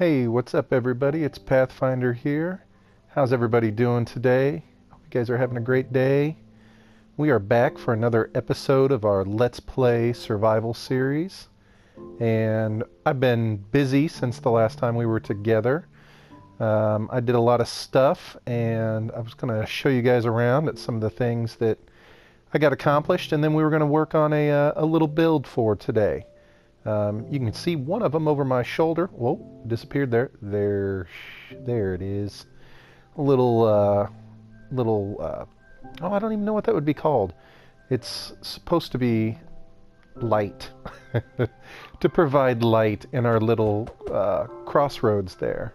Hey, what's up everybody? It's Pathfinder here. How's everybody doing today? Hope you guys are having a great day. We are back for another episode of our Let's Play survival series. And I've been busy since the last time we were together. I did a lot of stuff and I was going to show you guys around at some of the things that I got accomplished, and then we were going to work on a little build for today. You can see one of them over my shoulder. Whoa, disappeared there. There it is. A little, oh, I don't even know what that would be called. It's supposed to be light, to provide light in our little crossroads there.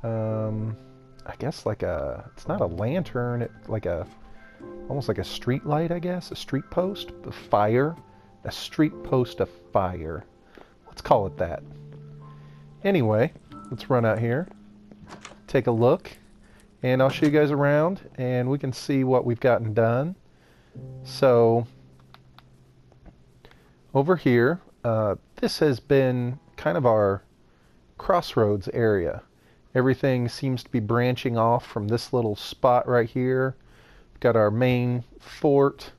I guess like it's not a lantern, it's like almost like a street light, I guess, a street post, a fire, a street post of fire. Let's call it that. Anyway, let's run out here, take a look, and I'll show you guys around, and we can see what we've gotten done. So, over here, this has been kind of our crossroads area. Everything seems to be branching off from this little spot right here. We've got our main fort,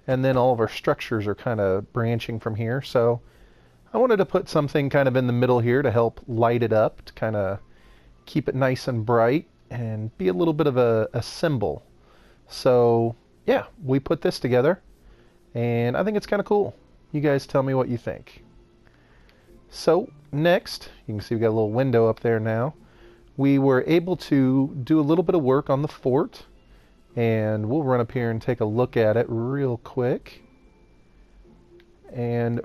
and then all of our structures are kind of branching from here. So I wanted to put something kind of in the middle here to help light it up, to kind of keep it nice and bright and be a little bit of a symbol. So yeah, we put this together, and I think it's kind of cool. You guys tell me what you think. So next, you can see we got a little window up there now. We were able to do a little bit of work on the fort, and we'll run up here and take a look at it real quick. And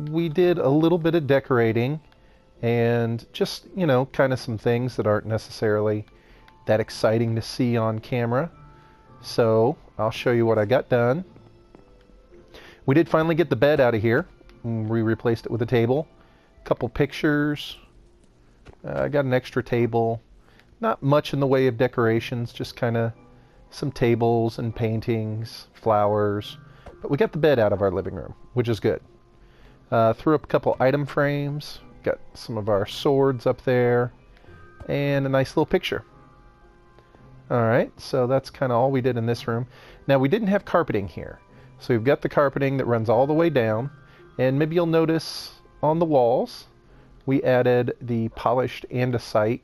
we did a little bit of decorating and just, you know, kind of some things that aren't necessarily that exciting to see on camera. So I'll show you what I got done. We did finally get the bed out of here. We replaced it with a table. A couple pictures. I got an extra table. Not much in the way of decorations, just kind of some tables and paintings, flowers. But we got the bed out of our living room, which is good. Threw up a couple item frames. Got some of our swords up there. And a nice little picture. Alright, so that's kind of all we did in this room. Now, we didn't have carpeting here. So we've got the carpeting that runs all the way down. And maybe you'll notice on the walls, we added the polished andesite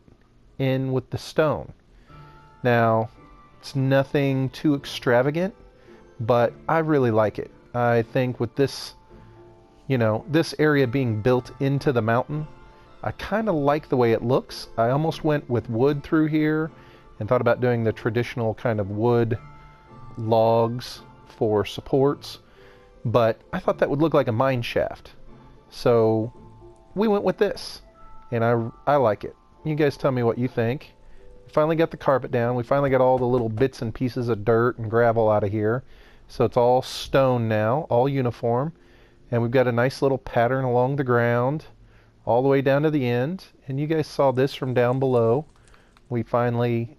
in with the stone. Now, it's nothing too extravagant, but I really like it. I think with this, you know, this area being built into the mountain, I kind of like the way it looks. I almost went with wood through here and thought about doing the traditional kind of wood logs for supports, but I thought that would look like a mine shaft. So we went with this, and I like it. You guys tell me what you think. We finally got the carpet down. We finally got all the little bits and pieces of dirt and gravel out of here. So it's all stone now, all uniform. And we've got a nice little pattern along the ground, all the way down to the end. And you guys saw this from down below. We finally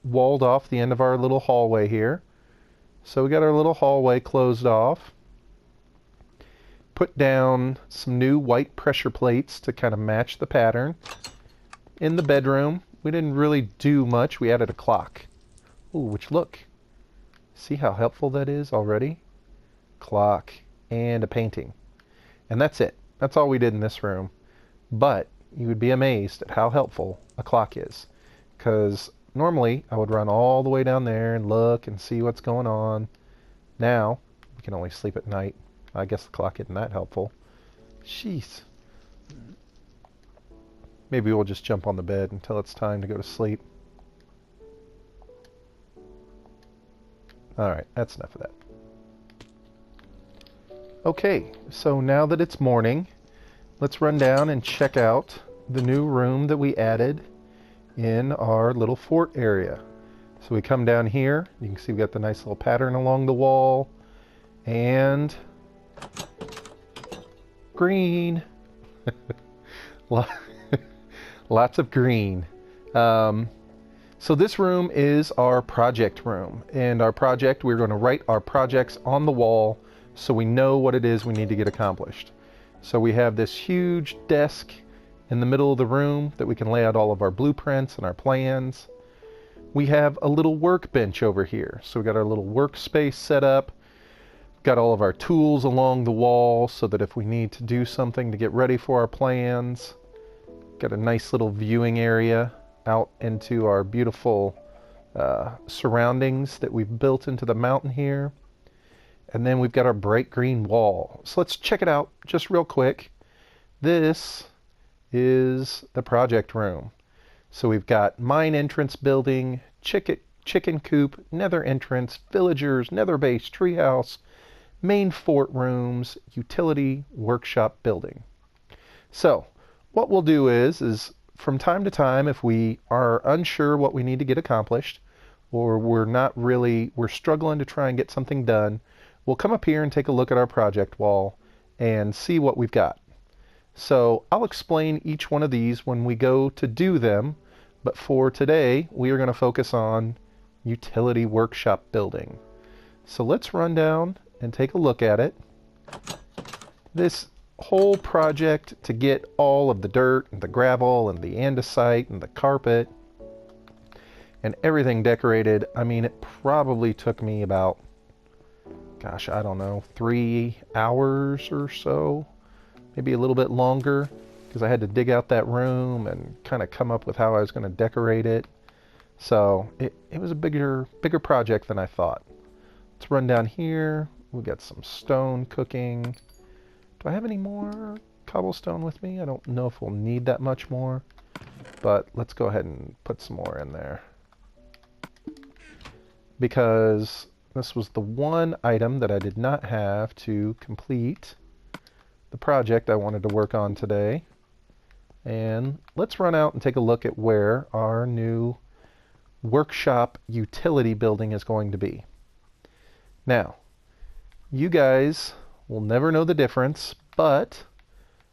walled off the end of our little hallway here. So we got our little hallway closed off. Put down some new white pressure plates to kind of match the pattern. In the bedroom, we didn't really do much. We added a clock. Ooh, which look. See how helpful that is already? Clock and a painting. And that's it. That's all we did in this room. But you would be amazed at how helpful a clock is. Because normally I would run all the way down there and look and see what's going on. Now, we can only sleep at night. I guess the clock isn't that helpful. Jeez. Maybe we'll just jump on the bed until it's time to go to sleep. Alright, that's enough of that. Okay, so now that it's morning, let's run down and check out the new room that we added in our little fort area. So we come down here, you can see we got the nice little pattern along the wall, and green. Lots of green. So this room is our project room, and our project, we're going to write our projects on the wall so we know what it is we need to get accomplished. So we have this huge desk in the middle of the room that we can lay out all of our blueprints and our plans. We have a little workbench over here. So we got our little workspace set up. Got all of our tools along the wall so that if we need to do something to get ready for our plans. Got a nice little viewing area out into our beautiful surroundings that we've built into the mountain here. And then we've got our bright green wall. So let's check it out just real quick. This is the project room. So we've got mine entrance building, chicken coop, nether entrance, villagers, nether base, treehouse, main fort rooms, utility, workshop building. So what we'll do is from time to time, if we are unsure what we need to get accomplished, or we're struggling to try and get something done, we'll come up here and take a look at our project wall and see what we've got. So I'll explain each one of these when we go to do them, but for today, we are going to focus on utility workshop building. So let's run down and take a look at it. This whole project to get all of the dirt and the gravel and the andesite and the carpet and everything decorated, I mean, it probably took me about, gosh, I don't know, 3 hours or so, maybe a little bit longer, because I had to dig out that room and kind of come up with how I was going to decorate it. So it was a bigger project than I thought. Let's run down here. We got some stone cooking. Do I have any more cobblestone with me? I don't know if we'll need that much more, but let's go ahead and put some more in there, because this was the one item that I did not have to complete the project I wanted to work on today. And let's run out and take a look at where our new workshop utility building is going to be. Now, you guys will never know the difference, but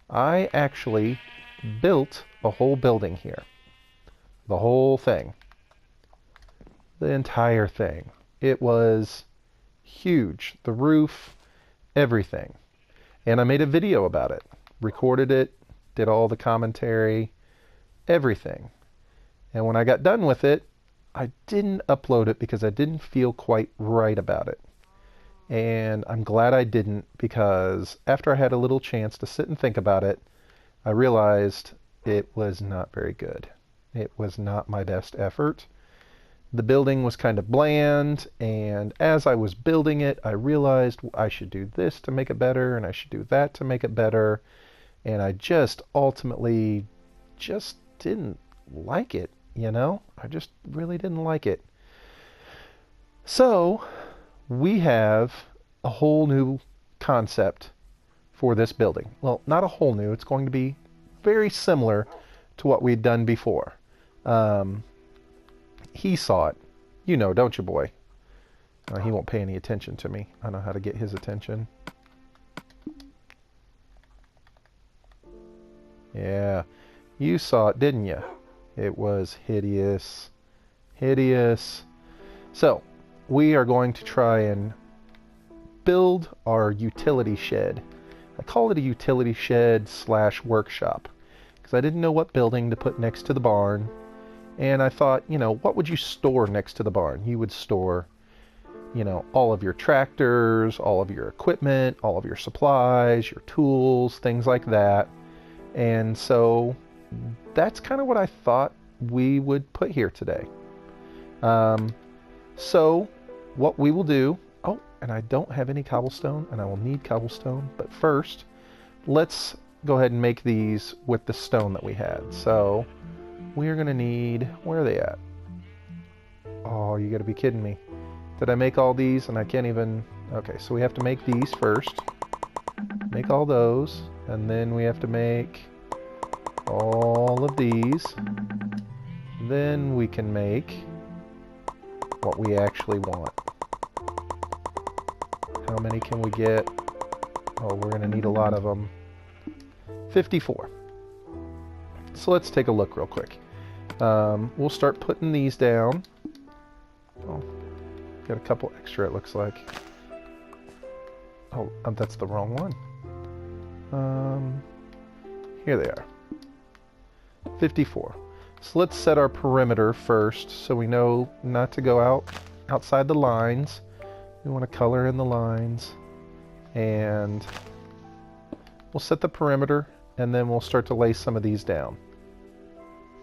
I actually built a whole building here. The whole thing. The entire thing. It was huge. The roof, everything. And I made a video about it. Recorded it, did all the commentary, everything. And when I got done with it, I didn't upload it because I didn't feel quite right about it. And I'm glad I didn't, because after I had a little chance to sit and think about it, I realized it was not very good. It was not my best effort. The building was kind of bland, and as I was building it, I realized I should do this to make it better, and I should do that to make it better, and I just ultimately just didn't like it, you know? I just really didn't like it. So we have a whole new concept for this building. Well, not a whole new. It's going to be very similar to what we'd done before. He saw it. You know, don't you, boy? He won't pay any attention to me. I know how to get his attention. Yeah, you saw it, didn't you? It was hideous. Hideous. So, we are going to try and build our utility shed. I call it a utility shed / workshop, because I didn't know what building to put next to the barn. And I thought, you know, what would you store next to the barn? You would store, you know, all of your tractors, all of your equipment, all of your supplies, your tools, things like that. And so that's kind of what I thought we would put here today. So what we will do, oh, and I don't have any cobblestone, and I will need cobblestone, but first, let's go ahead and make these with the stone that we had. So we are going to need, where are they at? Oh, you got to be kidding me. Did I make all these and I can't even, okay, so we have to make these first. Make all those, and then we have to make all of these. Then we can make what we actually want. How many can we get? Oh, we're going to need a lot of them. 54. So let's take a look real quick. We'll start putting these down. Oh, got a couple extra, it looks like. Oh, that's the wrong one. Here they are. 54. So let's set our perimeter first so we know not to go outside the lines. We want to color in the lines, and we'll set the perimeter, and then we'll start to lay some of these down.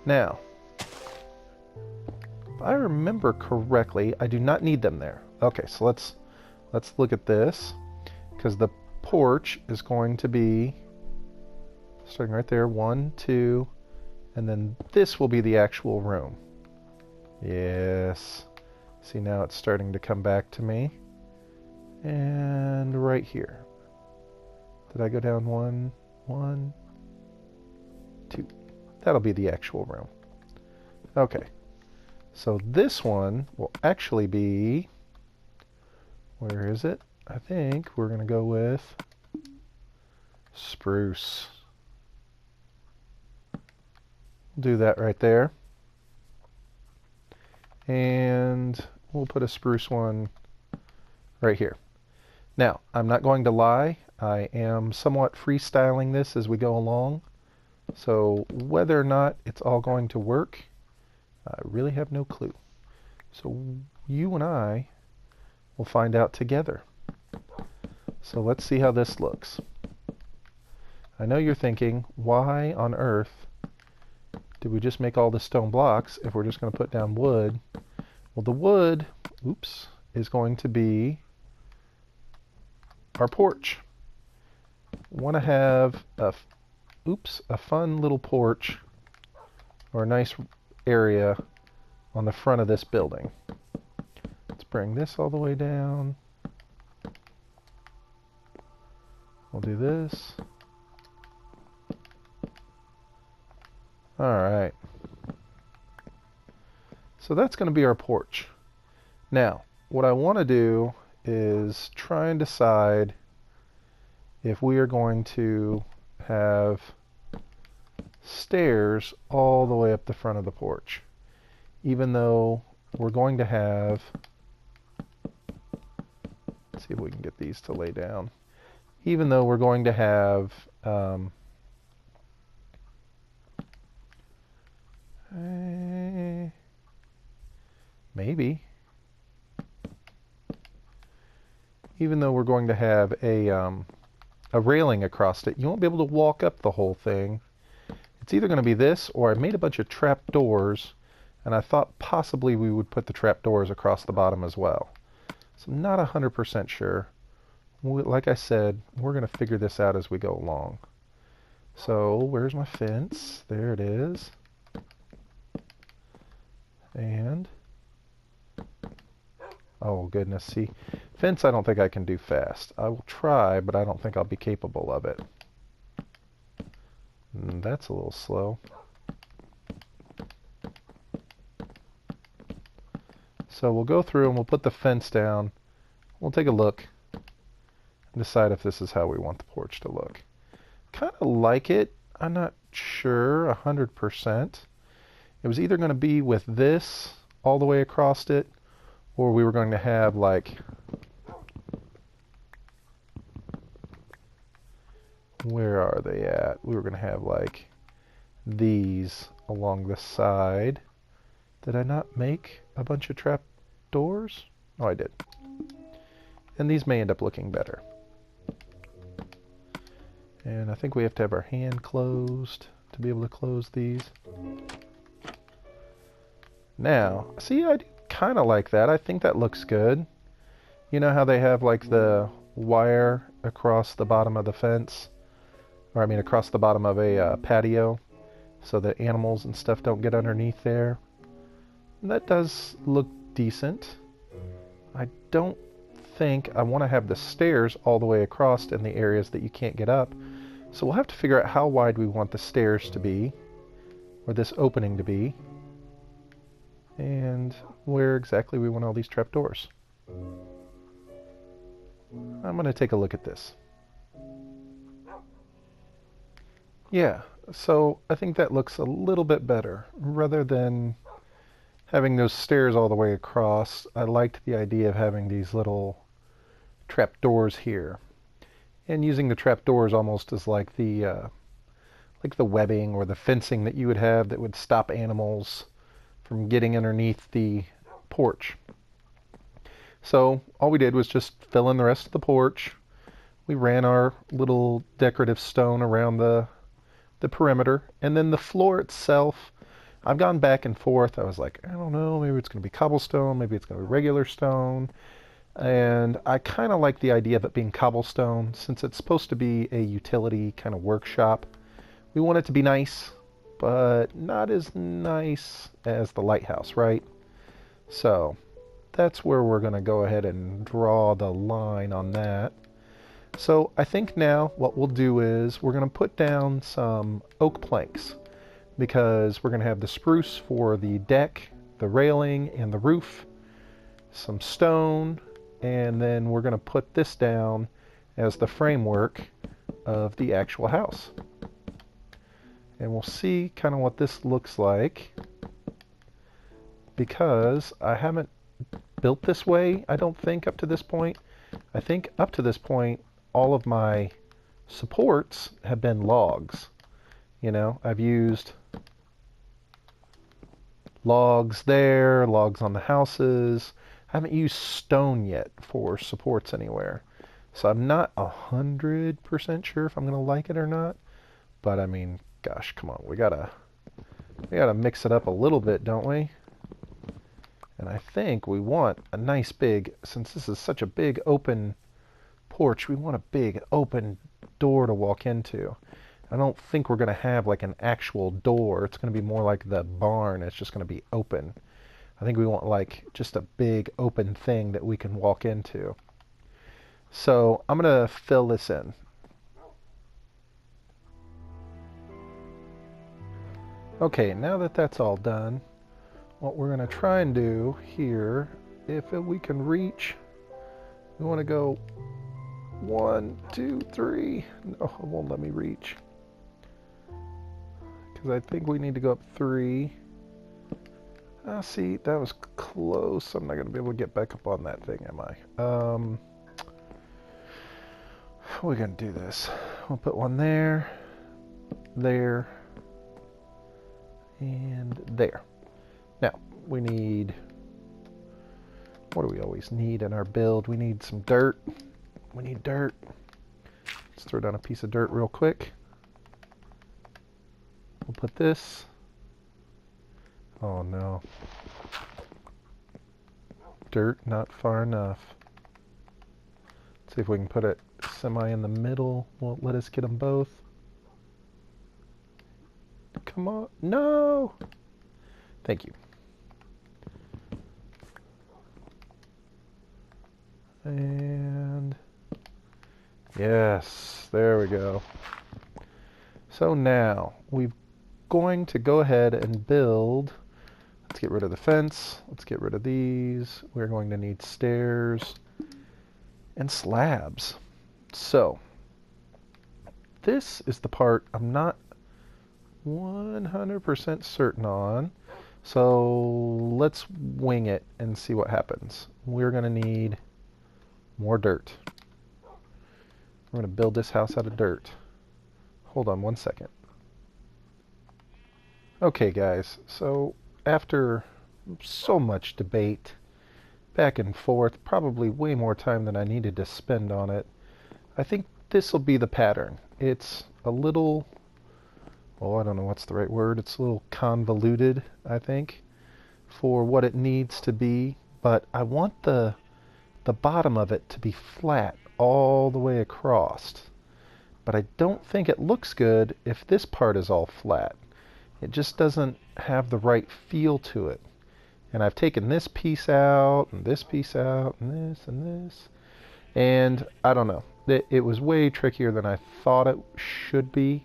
Now, if I remember correctly, I do not need them there. Okay, so let's look at this, because the porch is going to be starting right there, 1, 2, and then this will be the actual room. Yes. See, now it's starting to come back to me. And right here. Did I go down 1, 1, 2? That'll be the actual room. Okay. So this one will actually be, where is it? I think we're going to go with spruce. Do that right there. And we'll put a spruce one right here. Now, I'm not going to lie. I am somewhat freestyling this as we go along. So whether or not it's all going to work, I really have no clue. So you and I will find out together. So let's see how this looks. I know you're thinking, why on earth did we just make all the stone blocks if we're just going to put down wood? Well, the wood, oops, is going to be our porch. We want to have a fun little porch or a nice area on the front of this building. Let's bring this all the way down. We'll do this. Alright. So that's going to be our porch. Now, what I want to do is try and decide if we are going to have stairs all the way up the front of the porch. Even though we're going to have, let's see if we can get these to lay down. Even though we're going to have maybe. Even though we're going to have a railing across it, you won't be able to walk up the whole thing. It's either going to be this, or I made a bunch of trap doors, and I thought possibly we would put the trap doors across the bottom as well. So I'm not 100% sure. Like I said, we're going to figure this out as we go along. So where's my fence? There it is. And oh goodness, see, fence I don't think I can do fast. I will try, but I don't think I'll be capable of it. That's a little slow. So we'll go through and we'll put the fence down. We'll take a look and decide if this is how we want the porch to look. Kind of like it. I'm not sure 100%. It was either going to be with this all the way across it, or we were going to have like, where are they at? We were going to have like these along the side. Did I not make a bunch of trap doors? Oh, I did. And these may end up looking better. And I think we have to have our hand closed to be able to close these. Now, see, I do kind of like that. I think that looks good. You know how they have like the wire across the bottom of the fence? Or I mean across the bottom of a patio, so that animals and stuff don't get underneath there. And that does look decent. I don't think I want to have the stairs all the way across in the areas that you can't get up. So we'll have to figure out how wide we want the stairs to be, or this opening to be, and where exactly we want all these trapdoors. I'm going to take a look at this. Yeah, so I think that looks a little bit better. Rather than having those stairs all the way across, I liked the idea of having these little trapdoors here. And using the trapdoors almost as like the like the webbing or the fencing that you would have that would stop animals from getting underneath the porch. So all we did was just fill in the rest of the porch. We ran our little decorative stone around the perimeter, and then the floor itself, I've gone back and forth. I was like, I don't know, maybe it's going to be cobblestone, maybe it's going to be regular stone. And I kind of like the idea of it being cobblestone since it's supposed to be a utility kind of workshop. We want it to be nice, but not as nice as the lighthouse, right? So that's where we're going to go ahead and draw the line on that. So I think now what we'll do is we're going to put down some oak planks because we're going to have the spruce for the deck, the railing, and the roof, some stone, and then we're going to put this down as the framework of the actual house. And we'll see kind of what this looks like because I haven't built this way, I don't think, up to this point. I think up to this point all of my supports have been logs. You know, I've used logs there, logs on the houses. I haven't used stone yet for supports anywhere. So I'm not 100% sure if I'm going to like it or not. But I mean, gosh, come on. We gotta mix it up a little bit, don't we? And I think we want a nice big, since this is such a big open porch, we want a big open door to walk into. I don't think we're going to have like an actual door. It's going to be more like the barn. It's just going to be open. I think we want like just a big open thing that we can walk into. So I'm going to fill this in. Okay, now that that's all done, what we're going to try and do here, if we can reach, we want to go 1, 2, 3. No, it won't let me reach. Because I think we need to go up 3. See, that was close. I'm not going to be able to get back up on that thing, am I? We're going to do this. We'll put one there, there, and there. Now, we need, what do we always need in our build? We need some dirt. We need dirt. Let's throw down a piece of dirt real quick. We'll put this. Oh no. Dirt not far enough. Let's see if we can put it semi in the middle. Won't let us get them both. Come on. No! Thank you. And yes, there we go. So now we're going to go ahead and build. Let's get rid of the fence. Let's get rid of these. We're going to need stairs and slabs. So this is the part I'm not 100% certain on. So let's wing it and see what happens. We're going to need more dirt. We're going to build this house out of dirt. Hold on one second. Okay, guys, so after so much debate, back and forth, probably way more time than I needed to spend on it, I think this will be the pattern. It's a little, oh, I don't know what's the right word. It's a little convoluted, I think, for what it needs to be, but I want the bottom of it to be flat all the way across. But I don't think it looks good if this part is all flat. It just doesn't have the right feel to it. And I've taken this piece out, and this piece out, and this, and this. And I don't know. It was way trickier than I thought it should be.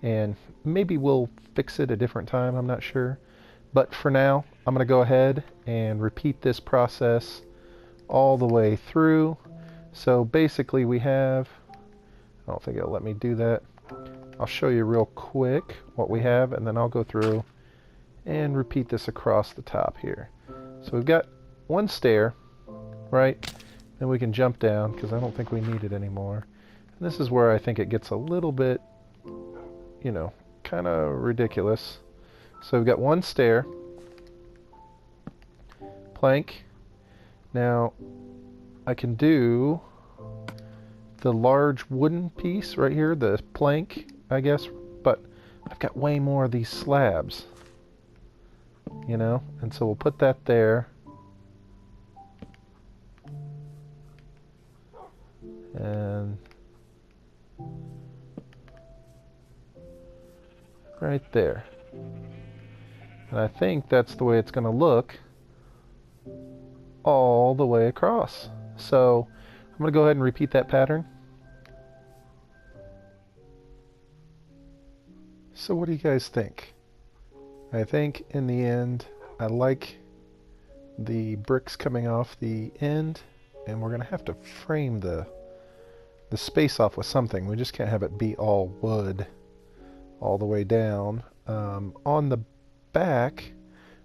And maybe we'll fix it a different time, I'm not sure. But for now, I'm going to go ahead and repeat this process all the way through. So basically we have, I don't think it'll let me do that. I'll show you real quick what we have, and then I'll go through and repeat this across the top here. So we've got one stair, right? Then we can jump down because I don't think we need it anymore. And this is where I think it gets a little bit you know, kind of ridiculous. So we've got one stair, plank. Now I can do the large wooden piece right here, the plank, I guess, but I've got way more of these slabs, you know, and so we'll put that there. And right there. And I think that's the way it's going to look all the way across. So I'm going to go ahead and repeat that pattern. So what do you guys think? I think in the end I like the bricks coming off the end, and we're going to have to frame the space off with something. We just can't have it be all wood all the way down. On the back,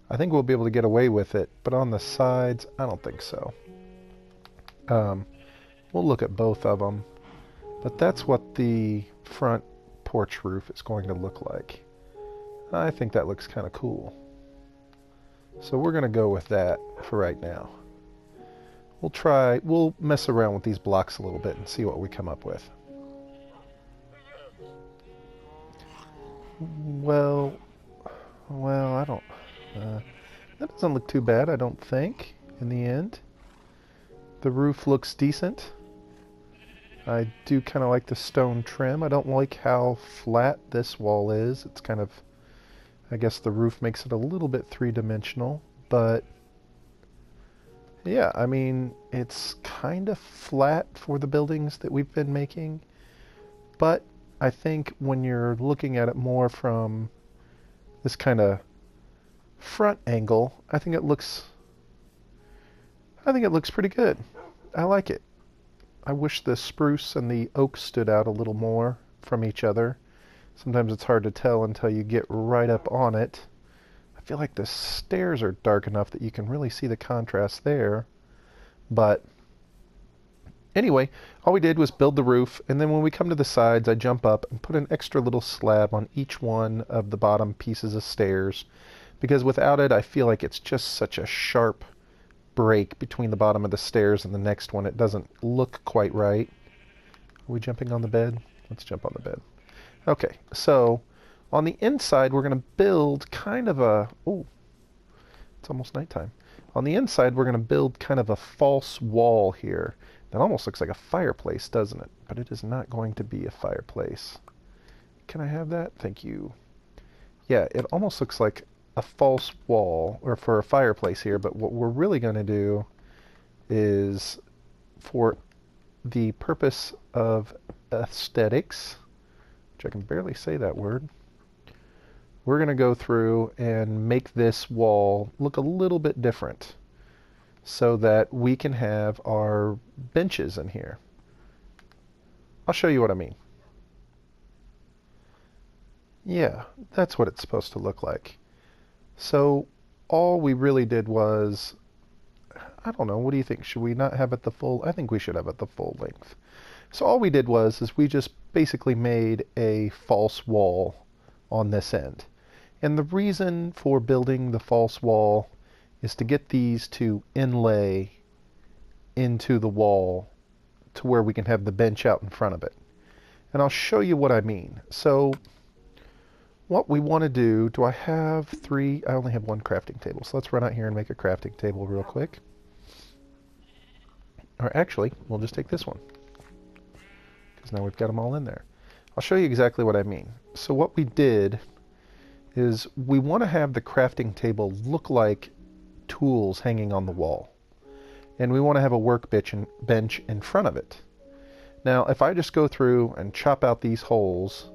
I think we'll be able to get away with it, but on the sides, I don't think so. We'll look at both of them, but that's what the front porch roof is going to look like. I think that looks kind of cool. So we're going to go with that for right now. We'll mess around with these blocks a little bit and see what we come up with. Well, I don't... that doesn't look too bad, I don't think, in the end. The roof looks decent. I do kind of like the stone trim. I don't like how flat this wall is. It's kind of... I guess the roof makes it a little bit three-dimensional, but... yeah, I mean, it's kind of flat for the buildings that we've been making, but I think when you're looking at it more from this kind of front angle, I think it looks pretty good. I like it. I wish the spruce and the oak stood out a little more from each other. Sometimes it's hard to tell until you get right up on it. I feel like the stairs are dark enough that you can really see the contrast there. But anyway, all we did was build the roof, and then when we come to the sides, I jump up and put an extra little slab on each one of the bottom pieces of stairs, because without it, I feel like it's just such a sharp break between the bottom of the stairs and the next one. It doesn't look quite right. Are we jumping on the bed? Let's jump on the bed. Okay, so on the inside, we're going to build kind of a... oh, it's almost nighttime. On the inside, we're going to build kind of a false wall here. That almost looks like a fireplace, doesn't it? But it is not going to be a fireplace. Can I have that? Thank you. Yeah, it almost looks like a false wall, or for a fireplace here, but what we're really going to do is, for the purpose of aesthetics, which I can barely say that word, we're going to go through and make this wall look a little bit different so that we can have our benches in here. I'll show you what I mean. Yeah, that's what it's supposed to look like. So all we really did was, I don't know, what do you think? Should we not have it the full? I think we should have it the full length. So all we did is we just basically made a false wall on this end. And the reason for building the false wall is to get these to inlay into the wall to where we can have the bench out in front of it. And I'll show you what I mean. So what we want to do I have three? I only have one crafting table. So let's run out here and make a crafting table real quick. Or actually, we'll just take this one, because now we've got them all in there. I'll show you exactly what I mean. So what we did is we want to have the crafting table look like tools hanging on the wall. And we want to have a workbench in front of it. Now, if I just go through and chop out these holes,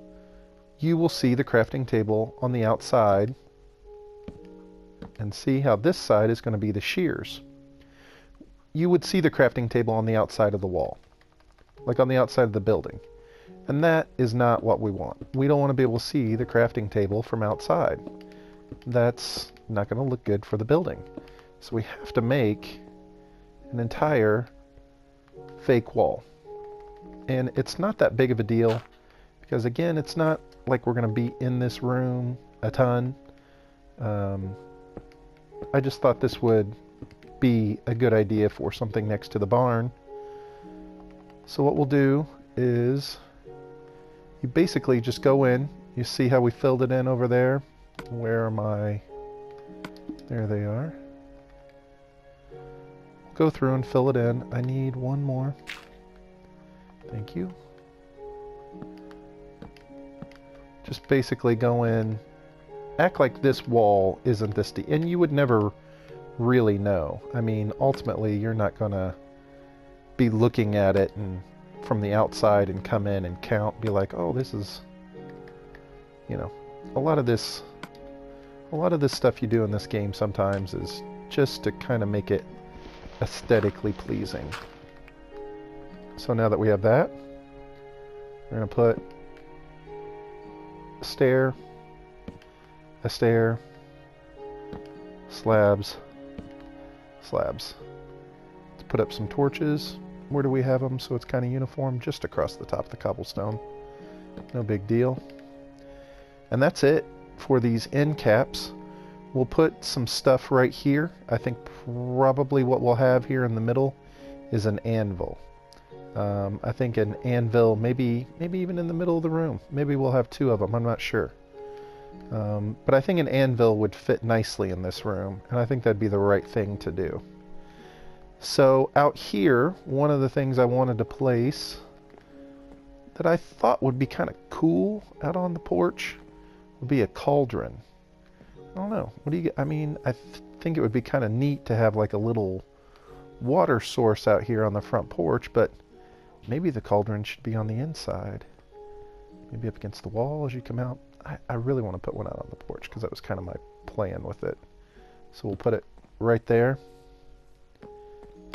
you will see the crafting table on the outside, and see how this side is going to be the shears. You would see the crafting table on the outside of the wall, like on the outside of the building. And that is not what we want. We don't want to be able to see the crafting table from outside. That's not going to look good for the building. So we have to make an entire fake wall. And it's not that big of a deal, because again, it's not like we're going to be in this room a ton. I just thought this would be a good idea for something next to the barn. So what we'll do is you basically just go in. You see how we filled it in over there? Where are my... There they are. Go through and fill it in. I need one more. Thank you. Just basically go in, act like this wall isn't this deep, and you would never really know. I mean, ultimately, you're not gonna be looking at it and from the outside and come in and count, be like, oh, this is, you know, a lot of this stuff you do in this game sometimes is just to kind of make it aesthetically pleasing. So now that we have that, we're going to put a stair, slabs. Let's put up some torches. Where do we have them so it's kind of uniform? Just across the top of the cobblestone. No big deal. And that's it for these end caps. We'll put some stuff right here. I think probably what we'll have here in the middle is an anvil. I think an anvil, maybe even in the middle of the room. Maybe we'll have two of them, I'm not sure. But I think an anvil would fit nicely in this room, and I think that'd be the right thing to do. So out here, one of the things I wanted to place that I thought would be kind of cool out on the porch would be a cauldron. I don't know. What do you get? I mean, I think it would be kind of neat to have like a little water source out here on the front porch, but maybe the cauldron should be on the inside. Maybe up against the wall as you come out. I really want to put one out on the porch because that was kind of my plan with it. So we'll put it right there.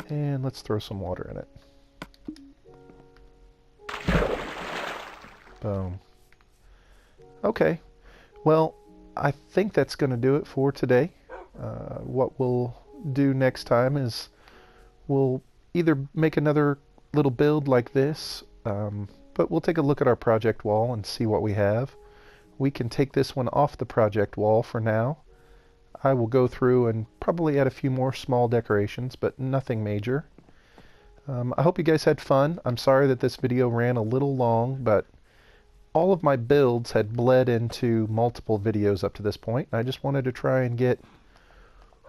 And let's throw some water in it. Boom. Okay. Well, I think that's going to do it for today. What we'll do next time is we'll either make another little build like this, but we'll take a look at our project wall and see what we have. We can take this one off the project wall for now. I will go through and probably add a few more small decorations, but nothing major. I hope you guys had fun. I'm sorry that this video ran a little long, but all of my builds had bled into multiple videos up to this point. I just wanted to try and get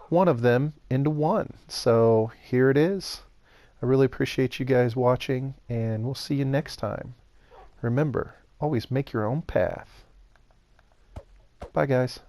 one of them into one. So here it is. I really appreciate you guys watching, and we'll see you next time. Remember, always make your own path. Bye, guys.